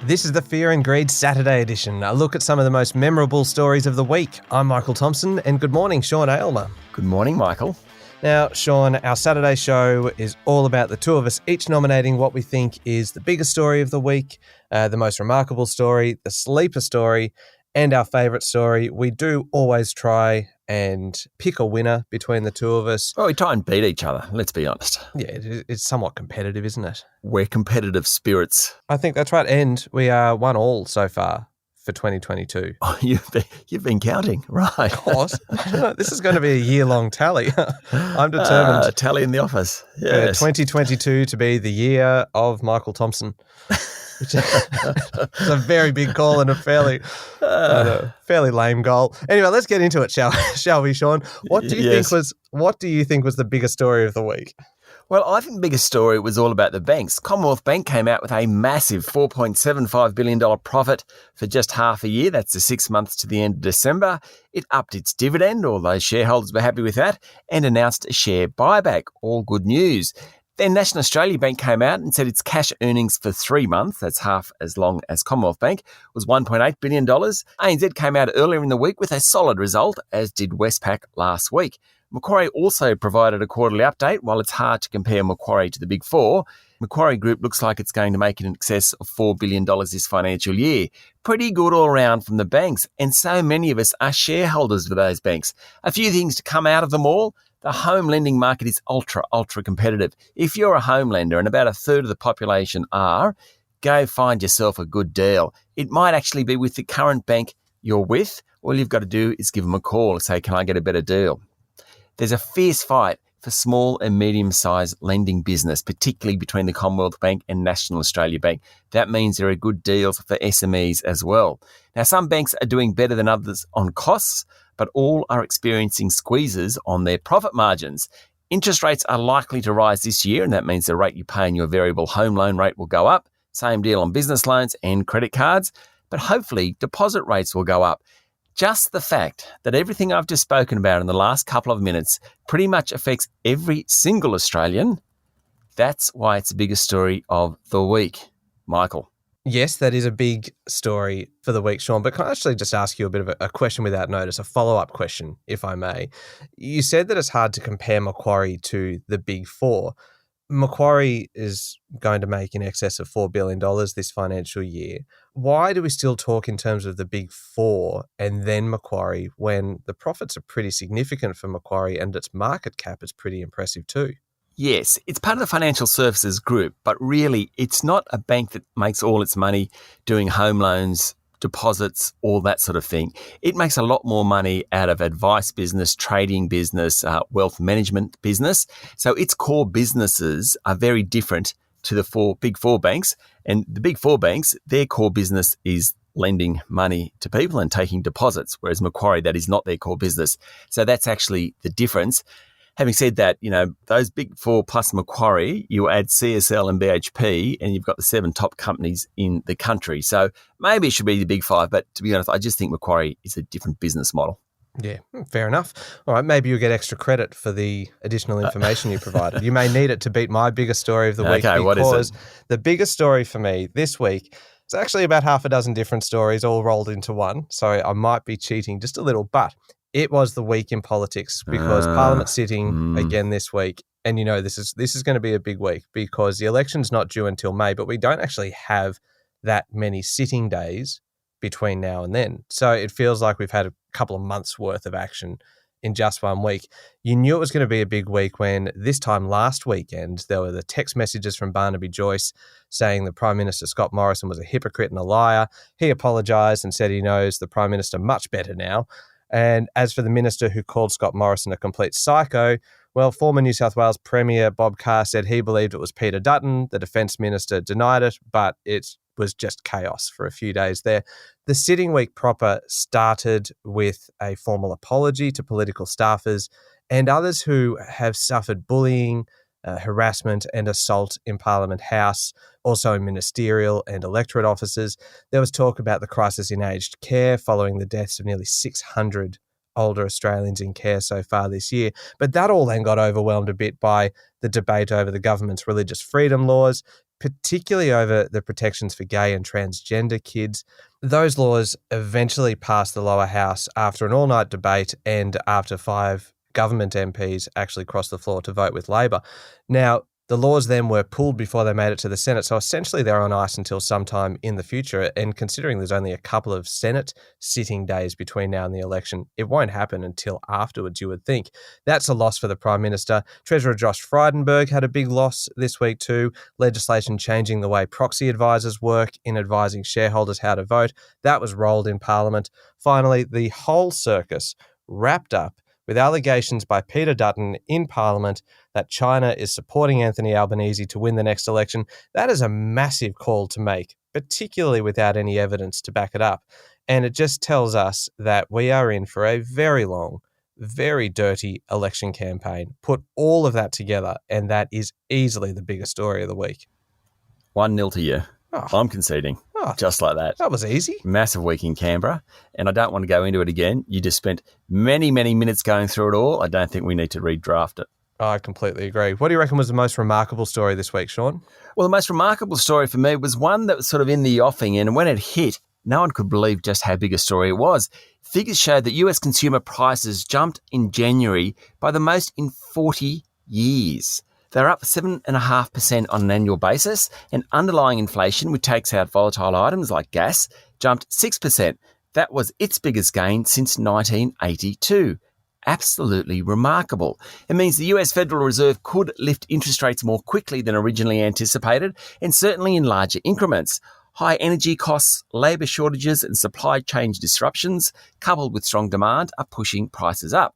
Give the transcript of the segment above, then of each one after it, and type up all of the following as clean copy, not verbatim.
This is the Fear and Greed Saturday edition, a look at some of the most memorable stories of the week. I'm Michael Thompson, and good morning, Sean Aylmer. Good morning, Michael. Now, Sean, our Saturday show is all about the two of us each nominating what we think is the biggest story of the week, the most remarkable story, the sleeper story, and our favourite story. We do always try and pick a winner between the two of us. Well, we try and beat each other, let's be honest. Yeah, it's somewhat competitive, isn't it? We're competitive spirits. I think that's right. And we are 1-1 so far for 2022. Oh, you've been counting, right? Of course. This is going to be a year-long tally. I'm determined. Tally in the office. Yes. 2022 to be the year of Michael Thompson. Which is a very big goal and a fairly lame goal. Anyway, let's get into it, shall we, Sean? What do you think was the biggest story of the week? Well, I think the biggest story was all about the banks. Commonwealth Bank came out with a massive $4.75 billion profit for just half a year. That's the 6 months to the end of December. It upped its dividend, although shareholders were happy with that, and announced a share buyback. All good news. Then National Australia Bank came out and said its cash earnings for 3 months, that's half as long as Commonwealth Bank, was $1.8 billion. ANZ came out earlier in the week with a solid result, as did Westpac last week. Macquarie also provided a quarterly update. While it's hard to compare Macquarie to the Big Four, Macquarie Group looks like it's going to make in excess of $4 billion this financial year. Pretty good all around from the banks, and so many of us are shareholders of those banks. A few things to come out of them all. The home lending market is ultra competitive. If you're a home lender, and about a third of the population are, go find yourself a good deal. It might actually be with the current bank you're with. All you've got to do is give them a call and say, can I get a better deal? There's a fierce fight for small and medium-sized lending business, particularly between the Commonwealth Bank and National Australia Bank. That means there are good deals for SMEs as well. Now, some banks are doing better than others on costs, but all are experiencing squeezes on their profit margins. Interest rates are likely to rise this year, and that means the rate you pay on your variable home loan rate will go up. Same deal on business loans and credit cards, but hopefully deposit rates will go up. Just the fact that everything I've just spoken about in the last couple of minutes pretty much affects every single Australian, that's why it's the biggest story of the week. Michael. Yes, that is a big story for the week, Sean, but can I actually just ask you a bit of a question without notice, a follow-up question, if I may? You said that it's hard to compare Macquarie to the Big Four. Macquarie is going to make in excess of $4 billion this financial year. Why do we still talk in terms of the Big Four and then Macquarie when the profits are pretty significant for Macquarie and its market cap is pretty impressive too? Yes, it's part of the financial services group, but really it's not a bank that makes all its money doing home loans, deposits, all that sort of thing. It makes a lot more money out of advice business, trading business, wealth management business. So its core businesses are very different to the Big Four banks. And the Big Four banks, their core business is lending money to people and taking deposits, whereas Macquarie, that is not their core business. So that's actually the difference. Having said that, those Big Four plus Macquarie, you add CSL and BHP and you've got the 7 top companies in the country. So maybe it should be the Big Five, but to be honest, I just think Macquarie is a different business model. Yeah, fair enough. All right, maybe you'll get extra credit for the additional information you provided. You may need it to beat my biggest story of the week. Okay, what is it? The biggest story for me this week is actually about half a dozen different stories all rolled into one. So I might be cheating just a little, but it was the week in politics because Parliament's sitting again this week. And this is going to be a big week because the election's not due until May, but we don't actually have that many sitting days between now and then. So it feels like we've had a couple of months worth of action in just 1 week. You knew it was going to be a big week when this time last weekend, there were the text messages from Barnaby Joyce saying the Prime Minister Scott Morrison was a hypocrite and a liar. He apologised and said he knows the Prime Minister much better now. And as for the minister who called Scott Morrison a complete psycho, well, former New South Wales Premier Bob Carr said he believed it was Peter Dutton. The Defence Minister denied it, but it was just chaos for a few days there. The sitting week proper started with a formal apology to political staffers and others who have suffered bullying, harassment and assault in Parliament House, also in ministerial and electorate offices. There was talk about the crisis in aged care following the deaths of nearly 600 older Australians in care so far this year. But that all then got overwhelmed a bit by the debate over the government's religious freedom laws. particularly over the protections for gay and transgender kids. Those laws eventually passed the lower house after an all-night debate and after 5 government MPs actually crossed the floor to vote with Labor. Now, the laws then were pulled before they made it to the Senate, so essentially they're on ice until sometime in the future, and considering there's only a couple of Senate sitting days between now and the election, it won't happen until afterwards, you would think. That's a loss for the Prime Minister. Treasurer Josh Frydenberg had a big loss this week too, legislation changing the way proxy advisors work in advising shareholders how to vote. That was rolled in Parliament. Finally, the whole circus wrapped up with allegations by Peter Dutton in Parliament that China is supporting Anthony Albanese to win the next election. That is a massive call to make, particularly without any evidence to back it up. And it just tells us that we are in for a very long, very dirty election campaign. Put all of that together, and that is easily the biggest story of the week. 1-0 to you. Oh. I'm conceding. Oh, just like that. That was easy. Massive week in Canberra, and I don't want to go into it again. You just spent many, many minutes going through it all. I don't think we need to redraft it. I completely agree. What do you reckon was the most remarkable story this week, Sean? Well, the most remarkable story for me was one that was sort of in the offing, and when it hit, no one could believe just how big a story it was. Figures showed that US consumer prices jumped in January by the most in 40 years. They're up 7.5% on an annual basis, and underlying inflation, which takes out volatile items like gas, jumped 6%. That was its biggest gain since 1982. Absolutely remarkable. It means the US Federal Reserve could lift interest rates more quickly than originally anticipated, and certainly in larger increments. High energy costs, labour shortages and supply chain disruptions, coupled with strong demand, are pushing prices up.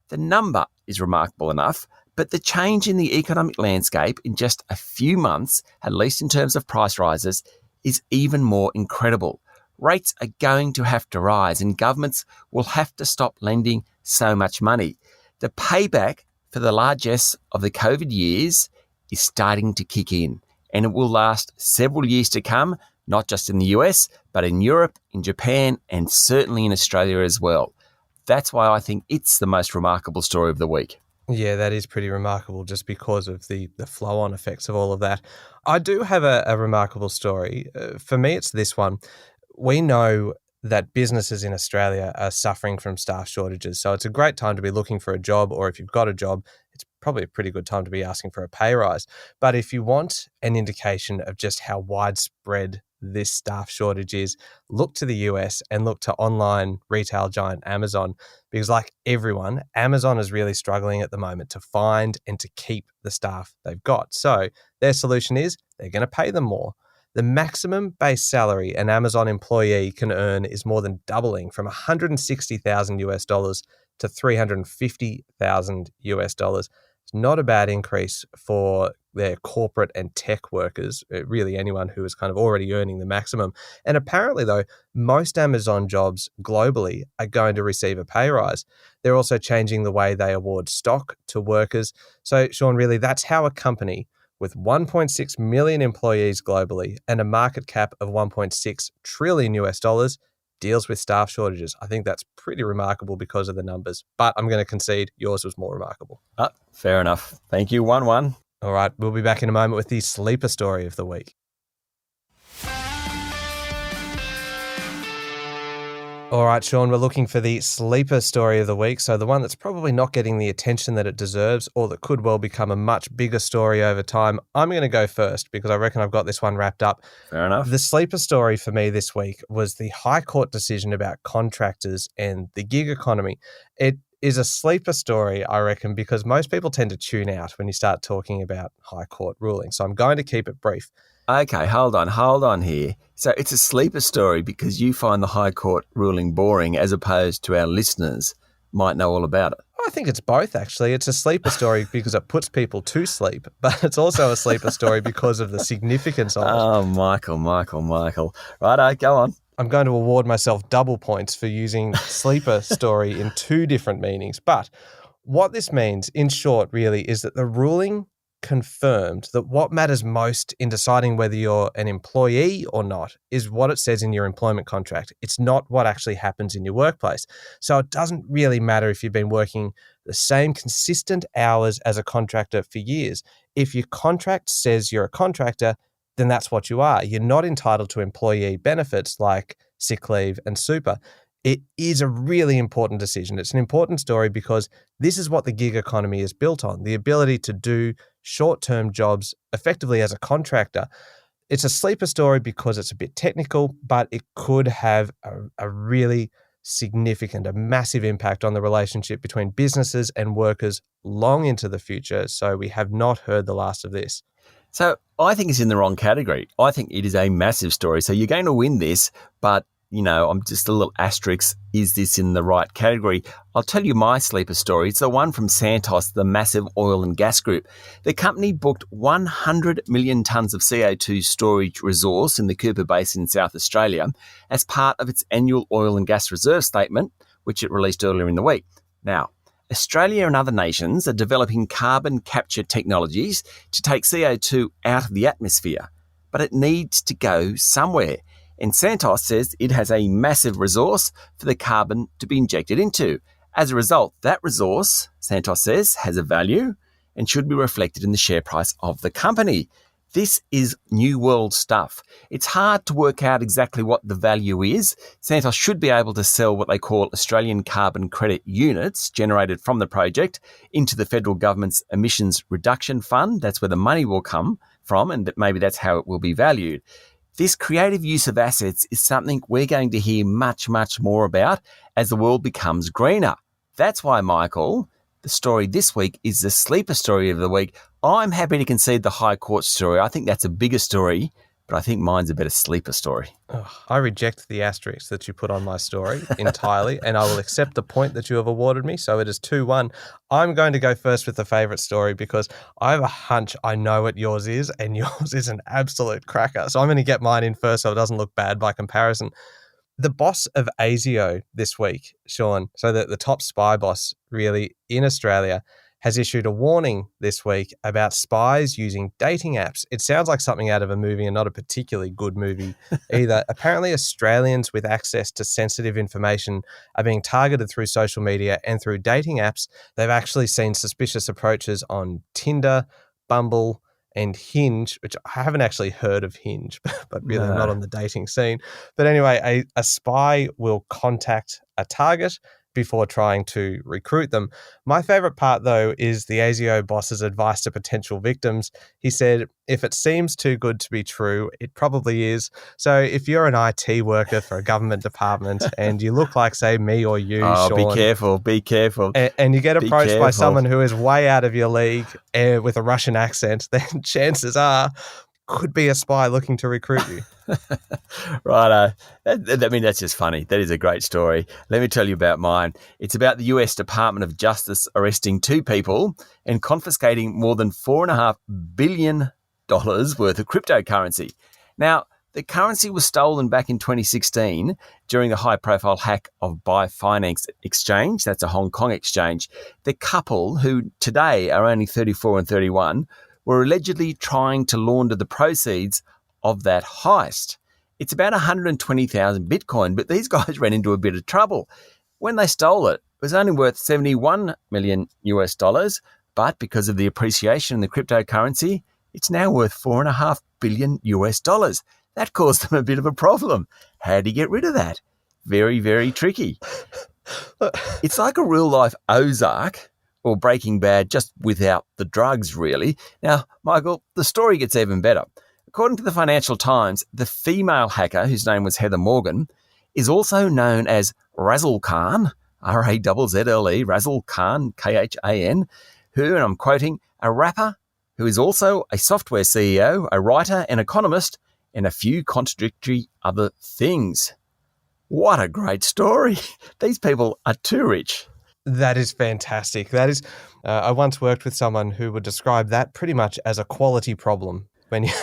The number is remarkable enough, but the change in the economic landscape in just a few months, at least in terms of price rises, is even more incredible. Rates are going to have to rise and governments will have to stop lending so much money. The payback for the largesse of the COVID years is starting to kick in, and it will last several years to come, not just in the US, but in Europe, in Japan, and certainly in Australia as well. That's why I think it's the most remarkable story of the week. Yeah, that is pretty remarkable just because of the flow-on effects of all of that. I do have a remarkable story. For me, it's this one. We know that businesses in Australia are suffering from staff shortages, so it's a great time to be looking for a job, or if you've got a job, it's probably a pretty good time to be asking for a pay rise. But if you want an indication of just how widespread this staff shortage is, look to the US and look to online retail giant Amazon, because like everyone, Amazon is really struggling at the moment to find and to keep the staff they've got. So their solution is they're going to pay them more. The maximum base salary an Amazon employee can earn is more than doubling from $160,000 US to $350,000 US. It's not a bad increase for their corporate and tech workers, really anyone who is kind of already earning the maximum. And apparently, though, most Amazon jobs globally are going to receive a pay rise. They're also changing the way they award stock to workers. So, Sean, really, that's how a company with 1.6 million employees globally and a market cap of 1.6 trillion US dollars deals with staff shortages. I think that's pretty remarkable because of the numbers, but I'm going to concede yours was more remarkable. Fair enough. Thank you. 1-1. All right, we'll be back in a moment with the sleeper story of the week. All right, Sean, we're looking for the sleeper story of the week. So the one that's probably not getting the attention that it deserves, or that could well become a much bigger story over time. I'm going to go first because I reckon I've got this one wrapped up. Fair enough. The sleeper story for me this week was the High Court decision about contractors and the gig economy. It is a sleeper story, I reckon, because most people tend to tune out when you start talking about High Court rulings. So I'm going to keep it brief. Okay, hold on here. So it's a sleeper story because you find the High Court ruling boring as opposed to our listeners might know all about it. I think it's both, actually. It's a sleeper story because it puts people to sleep, but it's also a sleeper story because of the significance of it. Oh, Michael. Righto, go on. I'm going to award myself double points for using sleeper story in two different meanings. But what this means, in short, really, is that the ruling confirmed that what matters most in deciding whether you're an employee or not is what it says in your employment contract. It's not what actually happens in your workplace. So it doesn't really matter if you've been working the same consistent hours as a contractor for years. If your contract says you're a contractor, then that's what you are. You're not entitled to employee benefits like sick leave and super. It is a really important decision. It's an important story because this is what the gig economy is built on, the ability to do short-term jobs effectively as a contractor. It's a sleeper story because it's a bit technical, but it could have a really significant, a massive impact on the relationship between businesses and workers long into the future. So we have not heard the last of this. So I think it's in the wrong category. I think it is a massive story. So you're going to win this, but I'm just a little asterisk. Is this in the right category? I'll tell you my sleeper story. It's the one from Santos, the massive oil and gas group. The company booked 100 million tonnes of CO2 storage resource in the Cooper Basin in South Australia as part of its annual oil and gas reserve statement, which it released earlier in the week. Now, Australia and other nations are developing carbon capture technologies to take CO2 out of the atmosphere, but it needs to go somewhere. And Santos says it has a massive resource for the carbon to be injected into. As a result, that resource, Santos says, has a value and should be reflected in the share price of the company. This is new world stuff. It's hard to work out exactly what the value is. Santos should be able to sell what they call Australian carbon credit units generated from the project into the federal government's emissions reduction fund. That's where the money will come from, and maybe that's how it will be valued. This creative use of assets is something we're going to hear much, much more about as the world becomes greener. That's why, Michael, the story this week is the sleeper story of the week. I'm happy to concede the High Court story. I think that's a bigger story, but I think mine's a better sleeper story. I reject the asterisk that you put on my story entirely, and I will accept the point that you have awarded me. So it is 2-1. I'm going to go first with the favourite story because I have a hunch I know what yours is, and yours is an absolute cracker. So I'm going to get mine in first so it doesn't look bad by comparison. The boss of ASIO this week, Sean, so the top spy boss really in Australia, has issued a warning this week about spies using dating apps. It sounds like something out of a movie and not a particularly good movie either. Apparently, Australians with access to sensitive information are being targeted through social media and through dating apps. They've actually seen suspicious approaches on Tinder, Bumble, and Hinge, which I haven't actually heard of Hinge, but really not on the dating scene. But anyway, a spy will contact a target before trying to recruit them. My favorite part, though, is the ASIO boss's advice to potential victims. He said, if it seems too good to be true, it probably is. So if you're an IT worker for a government department and you look like, say, me or you, Sean. Be careful. And you get approached by someone who is way out of your league with a Russian accent, then chances are could be a spy looking to recruit you. Right. That's just funny. That is a great story. Let me tell you about mine. It's about the US Department of Justice arresting 2 people and confiscating more than $4.5 billion worth of cryptocurrency. Now, the currency was stolen back in 2016 during a high-profile hack of Binance Exchange. That's a Hong Kong exchange. The couple, who today are only 34 and 31, were allegedly trying to launder the proceeds of that heist. It's about 120,000 Bitcoin, but these guys ran into a bit of trouble. When they stole it, it was only worth $71 million US, but because of the appreciation in the cryptocurrency, it's now worth $4.5 billion US. That caused them a bit of a problem. How do you get rid of that? Very, very tricky. It's like a real-life Ozark or Breaking Bad, just without the drugs, really. Now, Michael, the story gets even better. According to the Financial Times, the female hacker, whose name was Heather Morgan, is also known as Razzle Khan, R-A-Z-Z-L-E, Razzle Khan, K-H-A-N, who, and I'm quoting, a rapper who is also a software CEO, a writer, an economist, and a few contradictory other things. What a great story. These people are too rich. That is fantastic. That is, I once worked with someone who would describe that pretty much as a quality problem. When you've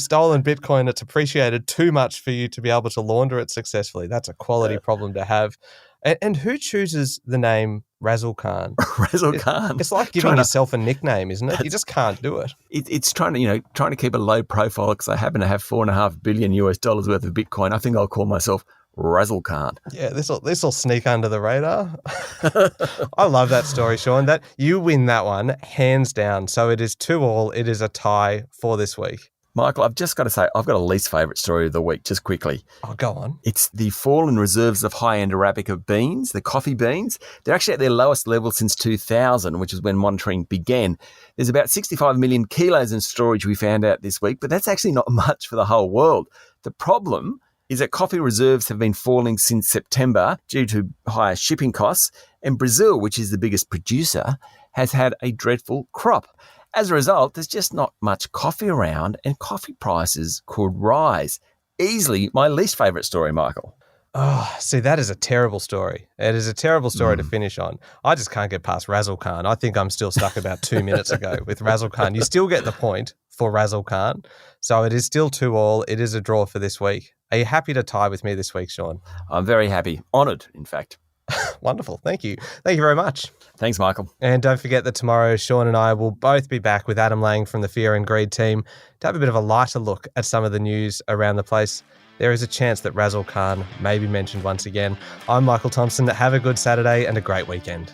stolen Bitcoin, it's appreciated too much for you to be able to launder it successfully. That's a quality problem to have. And who chooses the name Razzle Khan? Razzle Khan. It's like giving yourself a nickname, isn't it? You just can't do it. It's trying to keep a low profile because I happen to have $4.5 billion US worth of Bitcoin. I think I'll call myself Razzle Khan. Yeah, this'll sneak under the radar. I love that story, Sean. That you win that one hands down. So it is 2-2. It is a tie for this week. Michael, I've just got to say, I've got a least favourite story of the week, just quickly. Oh, go on. It's the fall in reserves of high-end Arabica beans, the coffee beans. They're actually at their lowest level since 2000, which is when monitoring began. There's about 65 million kilos in storage we found out this week, but that's actually not much for the whole world. The problem is that coffee reserves have been falling since September due to higher shipping costs, and Brazil, which is the biggest producer, has had a dreadful crop. As a result, there's just not much coffee around and coffee prices could rise. Easily my least favourite story, Michael. Oh, see, that is a terrible story. It is a terrible story to finish on. I just can't get past Razzle Khan. I think I'm still stuck about 2 minutes ago with Razzle Khan. You still get the point for Razzle Khan. So it is still 2-2. It is a draw for this week. Are you happy to tie with me this week, Sean? I'm very happy. Honoured, in fact. Wonderful. Thank you. Thank you very much. Thanks, Michael. And don't forget that tomorrow, Sean and I will both be back with Adam Lang from the Fear and Greed team to have a bit of a lighter look at some of the news around the place. There is a chance that Razzle Khan may be mentioned once again. I'm Michael Thompson. Have a good Saturday and a great weekend.